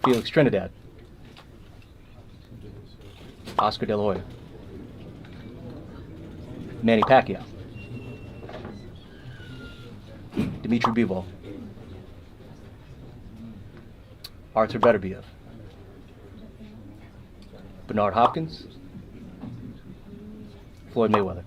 Felix Trinidad, Oscar De La Hoya, Manny Pacquiao, Dmitry Bivol, Artur Beterbiev, Bernard Hopkins, Floyd Mayweather.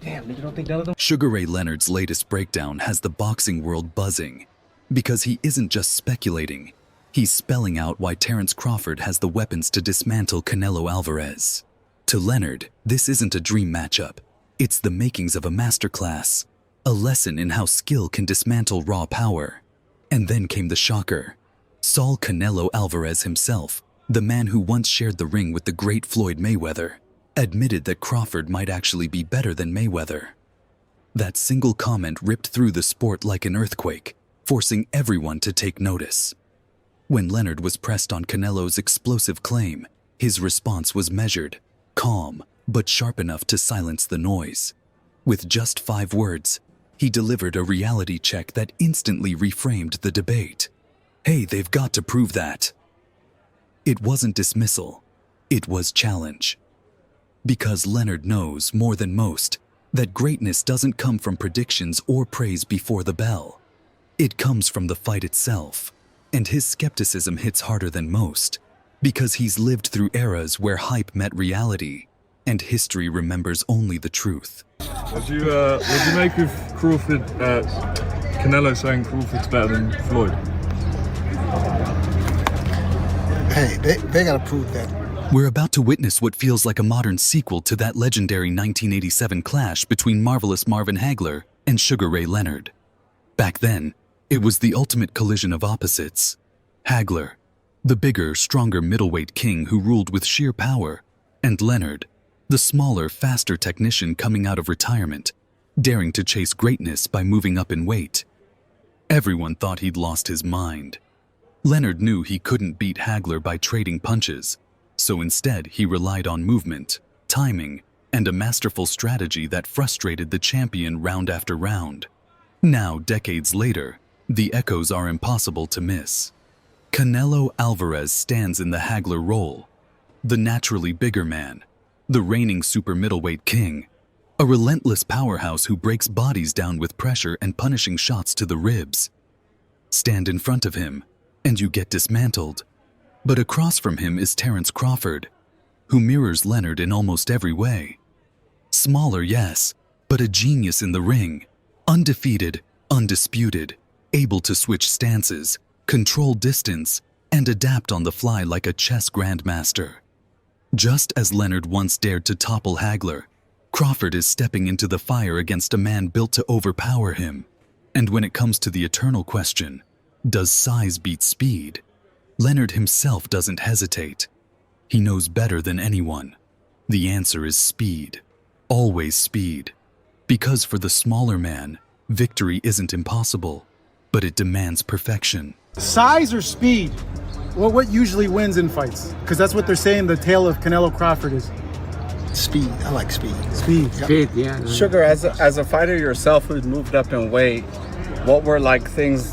Damn, nigga, don't think none of them? Sugar Ray Leonard's latest breakdown has the boxing world buzzing, because he isn't just speculating, he's spelling out why Terence Crawford has the weapons to dismantle Canelo Alvarez. To Leonard, this isn't a dream matchup. It's the makings of a masterclass, a lesson in how skill can dismantle raw power. And then came the shocker. Saul Canelo Alvarez himself, the man who once shared the ring with the great Floyd Mayweather, admitted that Crawford might actually be better than Mayweather. That single comment ripped through the sport like an earthquake, forcing everyone to take notice. When Leonard was pressed on Canelo's explosive claim, his response was measured, calm, but sharp enough to silence the noise. With just 5 words, he delivered a reality check that instantly reframed the debate. Hey, they've got to prove that. It wasn't dismissal, it was challenge. Because Leonard knows, more than most, that greatness doesn't come from predictions or praise before the bell. It comes from the fight itself, and his skepticism hits harder than most, because he's lived through eras where hype met reality, and history remembers only the truth. What do you make of Crawford, Canelo saying Crawford's better than Floyd? Hey, they gotta prove that. We're about to witness what feels like a modern sequel to that legendary 1987 clash between marvelous Marvin Hagler and Sugar Ray Leonard. Back then, it was the ultimate collision of opposites. Hagler, the bigger, stronger middleweight king who ruled with sheer power, and Leonard, the smaller, faster technician coming out of retirement, daring to chase greatness by moving up in weight. Everyone thought he'd lost his mind. Leonard knew he couldn't beat Hagler by trading punches, so instead he relied on movement, timing, and a masterful strategy that frustrated the champion round after round. Now, decades later, the echoes are impossible to miss. Canelo Alvarez stands in the Hagler role, the naturally bigger man, the reigning super middleweight king, a relentless powerhouse who breaks bodies down with pressure and punishing shots to the ribs. Stand in front of him, and you get dismantled. But across from him is Terence Crawford, who mirrors Leonard in almost every way. Smaller, yes, but a genius in the ring, undefeated, undisputed, able to switch stances, control distance, and adapt on the fly like a chess grandmaster. Just as Leonard once dared to topple Hagler, Crawford is stepping into the fire against a man built to overpower him. And when it comes to the eternal question, does size beat speed? Leonard himself doesn't hesitate. He knows better than anyone. The answer is speed. Always speed. Because for the smaller man, victory isn't impossible, but it demands perfection. Size or speed? Well, what usually wins in fights? Because that's what they're saying the tale of Canelo Crawford is. Speed. I like speed. Speed. Speed, yeah. Sugar, as a fighter yourself who's moved up in weight, what were like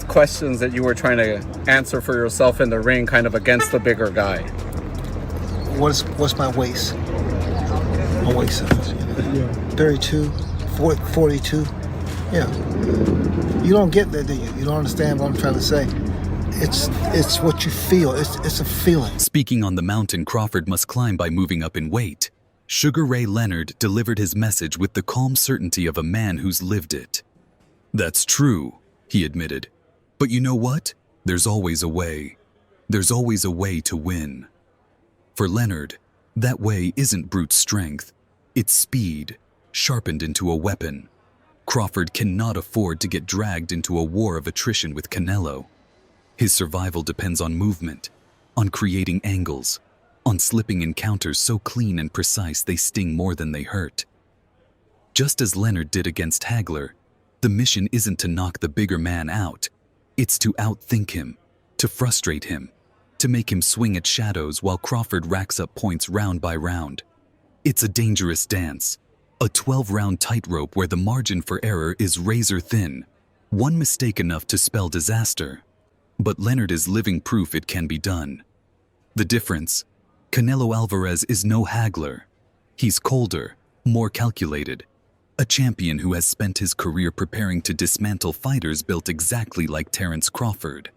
questions that you were trying to answer for yourself in the ring, kind of against the bigger guy? What's my waist? My waist size. You know? 32, 42. Yeah. You don't get that, do you? You don't understand what I'm trying to say. It's what you feel. It's a feeling. Speaking on the mountain Crawford must climb by moving up in weight, Sugar Ray Leonard delivered his message with the calm certainty of a man who's lived it. That's true, he admitted. But you know what? There's always a way. There's always a way to win. For Leonard, that way isn't brute strength. It's speed, sharpened into a weapon. Crawford cannot afford to get dragged into a war of attrition with Canelo. His survival depends on movement, on creating angles, on slipping encounters so clean and precise they sting more than they hurt. Just as Leonard did against Hagler, the mission isn't to knock the bigger man out. It's to outthink him, to frustrate him, to make him swing at shadows while Crawford racks up points round by round. It's a dangerous dance, a 12-round tightrope where the margin for error is razor thin, one mistake enough to spell disaster. But Leonard is living proof it can be done. The difference? Canelo Alvarez is no Hagler. He's colder, more calculated. A champion who has spent his career preparing to dismantle fighters built exactly like Terence Crawford.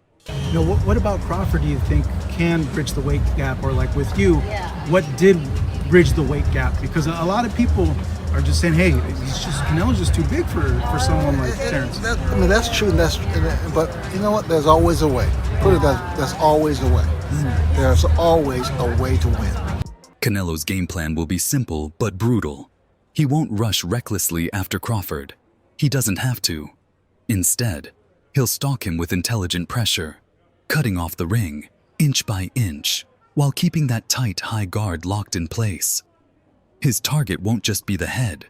You know, what about Crawford do you think can bridge the weight gap? Or like with you, what did bridge the weight gap? Because a lot of people are just saying, hey, Canelo's just too big for someone like Terence. That's true. But you know what? There's always a way. Put it that there's always a way. There's always a way to win. Canelo's game plan will be simple but brutal. He won't rush recklessly after Crawford. He doesn't have to. Instead, he'll stalk him with intelligent pressure, cutting off the ring, inch by inch, while keeping that tight high guard locked in place. His target won't just be the head.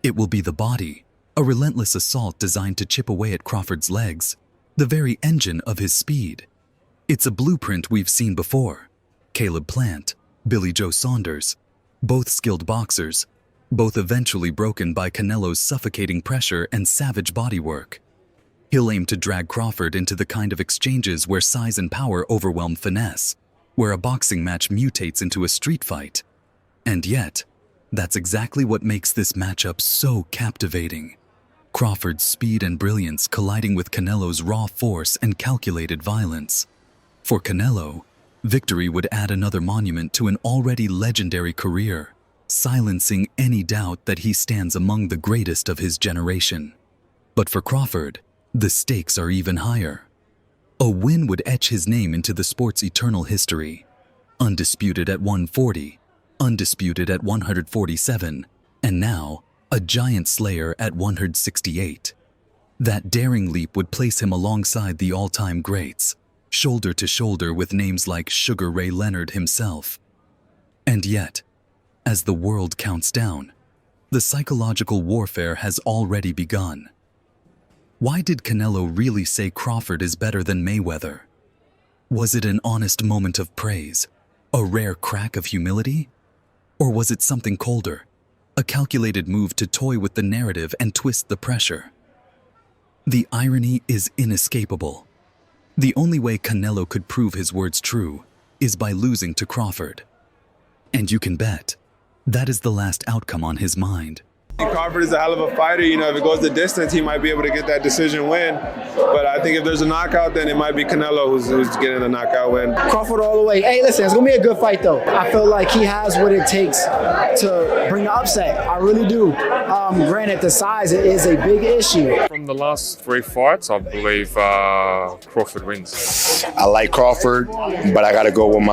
It will be the body, a relentless assault designed to chip away at Crawford's legs, the very engine of his speed. It's a blueprint we've seen before. Caleb Plant, Billy Joe Saunders, both skilled boxers, both eventually broken by Canelo's suffocating pressure and savage bodywork. He'll aim to drag Crawford into the kind of exchanges where size and power overwhelm finesse, where a boxing match mutates into a street fight. And yet, that's exactly what makes this matchup so captivating. Crawford's speed and brilliance colliding with Canelo's raw force and calculated violence. For Canelo, victory would add another monument to an already legendary career, silencing any doubt that he stands among the greatest of his generation. But for Crawford, the stakes are even higher. A win would etch his name into the sport's eternal history. Undisputed at 140, undisputed at 147, and now a giant slayer at 168. That daring leap would place him alongside the all-time greats, shoulder to shoulder with names like Sugar Ray Leonard himself. And yet, as the world counts down, the psychological warfare has already begun. Why did Canelo really say Crawford is better than Mayweather? Was it an honest moment of praise, a rare crack of humility? Or was it something colder, a calculated move to toy with the narrative and twist the pressure? The irony is inescapable. The only way Canelo could prove his words true is by losing to Crawford. And you can bet, that is the last outcome on his mind. Crawford is a hell of a fighter. You know, if it goes the distance, he might be able to get that decision win. But I think if there's a knockout, then it might be Canelo who's getting the knockout win. Crawford all the way. Hey, listen, it's going to be a good fight, though. I feel like he has what it takes to bring the upset. I really do. Granted, the size is a big issue. From the last 3 fights, I believe Crawford wins. I like Crawford, but I gotta go with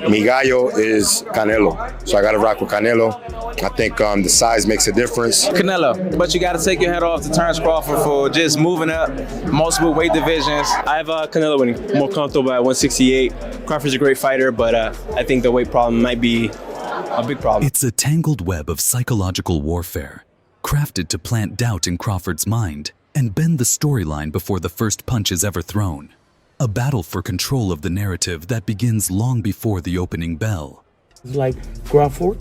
mi gallo is Canelo. So I gotta rock with Canelo. I think the size makes a difference. Canelo, but you got to take your head off to Terence Crawford for just moving up multiple weight divisions. I have Canelo winning. More comfortable at 168. Crawford's a great fighter, but I think the weight problem might be a big problem. It's a tangled web of psychological warfare, crafted to plant doubt in Crawford's mind and bend the storyline before the first punch is ever thrown. A battle for control of the narrative that begins long before the opening bell. Like Crawford,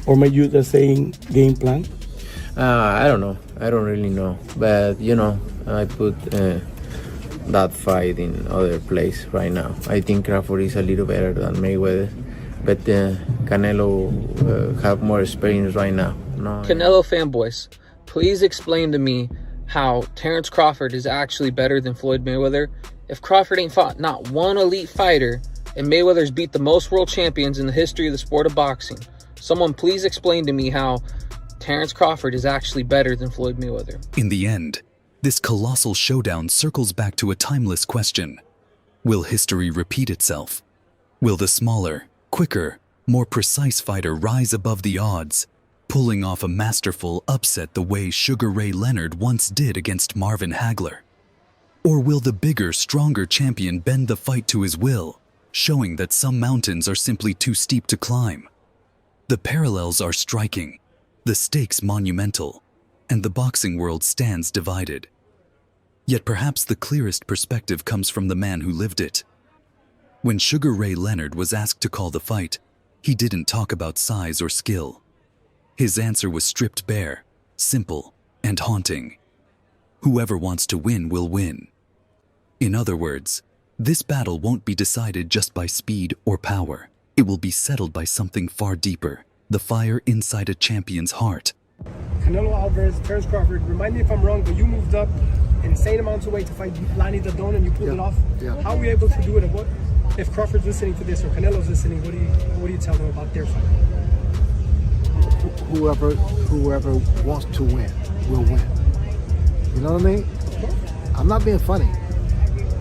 or may use the same game plan? I don't know. I don't really know. But, you know, I put that fight in other place right now. I think Crawford is a little better than Mayweather. But Canelo have more experience right now. No. Canelo fanboys, please explain to me how Terence Crawford is actually better than Floyd Mayweather. If Crawford ain't fought not one elite fighter and Mayweather's beat the most world champions in the history of the sport of boxing, someone please explain to me how Terence Crawford is actually better than Floyd Mayweather. In the end, this colossal showdown circles back to a timeless question. Will history repeat itself? Will the smaller, quicker, more precise fighter rise above the odds, pulling off a masterful upset the way Sugar Ray Leonard once did against Marvin Hagler? Or will the bigger, stronger champion bend the fight to his will, showing that some mountains are simply too steep to climb? The parallels are striking, the stakes monumental, and the boxing world stands divided. Yet perhaps the clearest perspective comes from the man who lived it. When Sugar Ray Leonard was asked to call the fight, he didn't talk about size or skill. His answer was stripped bare, simple, and haunting. Whoever wants to win will win. In other words, this battle won't be decided just by speed or power. It will be settled by something far deeper, the fire inside a champion's heart. Canelo Alvarez, Terence Crawford, remind me if I'm wrong, but you moved up insane amounts of weight to fight Lani Dadon and you pulled it off. Yeah. How were you able to do it? And what, if Crawford's listening to this or Canelo's listening, what do you tell them about their fight? Whoever wants to win will win. You know what I mean? I'm not being funny.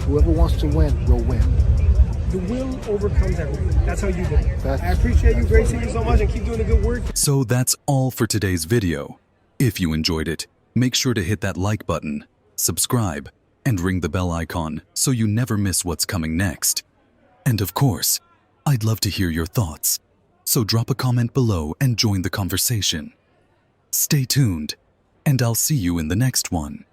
Whoever wants to win will win. The will overcomes everything. That's how you do it. I appreciate you, Gracie, you so much, and keep doing the good work. So that's all for today's video. If you enjoyed it, make sure to hit that like button, subscribe, and ring the bell icon so you never miss what's coming next. And of course, I'd love to hear your thoughts. So drop a comment below and join the conversation. Stay tuned, and I'll see you in the next one.